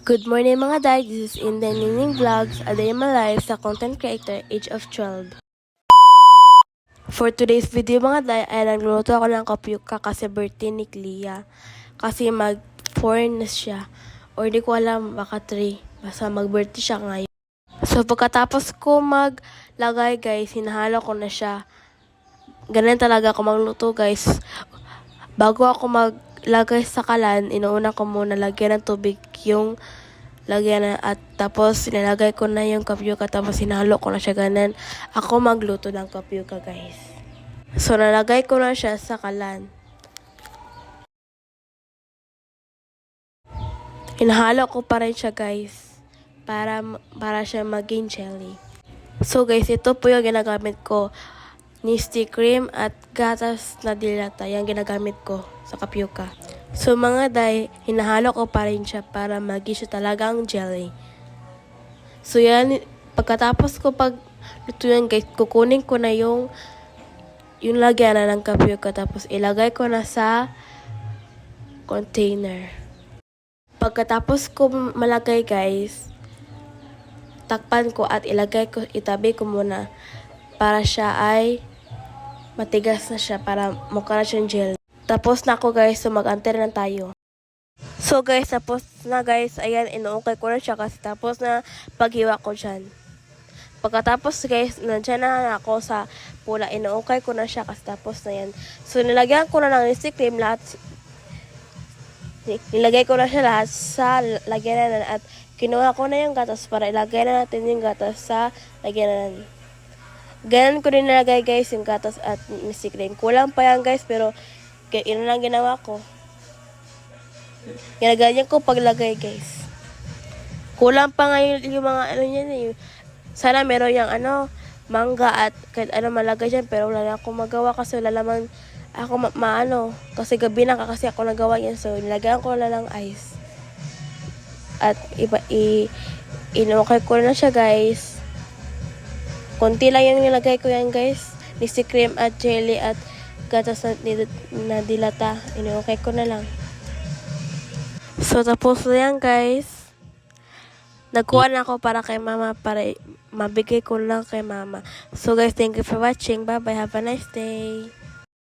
Good morning mga day, this is Inday Nining Vlogs, a day in my life sa content creator, age of 12. For today's video mga day, ay nagluluto ako ng kapyuka kasi birthday ni Clea. Kasi mag 4 na siya, or di ko alam, baka 3, basta mag-birthday siya ngayon. So pagkatapos ko maglagay guys, hinahalo ko na siya. Ganun talaga ako magluto guys. Bago ako maglagay sa kalan, inuuna ko muna lagyan ng tubig yung lagyan na, at tapos nilalagay ko na yung kapyuka, tapos hinalo ko na siya. Ganun ako magluto ng kapyuka guys. So nalagay ko na siya sa kalan. Hinahalo ko pa rin siya guys para siya maging jelly. So guys, ito po yung ginagamit ko. Nisty cream at gatas na dilata, yung ginagamit ko sa kapyuka. So mga day, hinahalo ko pa rin siya para maging siya talagang jelly. So yan, pagkatapos ko luto yan guys, kukunin ko na yung lagyan na ng kapyuka, tapos ilagay ko na sa container. Pagkatapos ko malagay guys, takpan ko at itabi ko muna para siya ay matigas na siya, para mukha na siyang gel. Tapos na ako guys, so mag-antay na tayo. So guys, tapos na guys, ayan, inuukay ko na siya kasi tapos na paghiwa ko dyan. Pagkatapos guys, nandiyan na ako sa pula, inuukay ko na siya kasi tapos na yan. So nilagyan ko na ng nisty cream lahat. Nilagay ko na siya lahat sa lagyanan at kinuha ko na yung gatas para ilagay na natin yung gatas sa lagyanan. Ganun ko rin nilagay guys yung gatas at nisty cream. Kulang pa yan guys, pero yun lang ginawa ko. Ginaganyan ko paglagay guys. Kulang pa ngayon yung mga ano niyan eh. Sana meron yung mangga at kahit ano malagay dyan, pero wala na akong magawa kasi wala naman ako kasi gabi na kasi ako nagawa yan. So nilagyan ko na lang ice. At inukay ko na siya guys. Konti lang yung nilagay ko yan guys. Nisty cream at jelly at gatas na dilata. Inukay ko na lang. So tapos na yan guys. Nagkuha na ako para kay mama, para mabigay ko lang kay mama. So guys, thank you for watching. Bye bye. Have a nice day.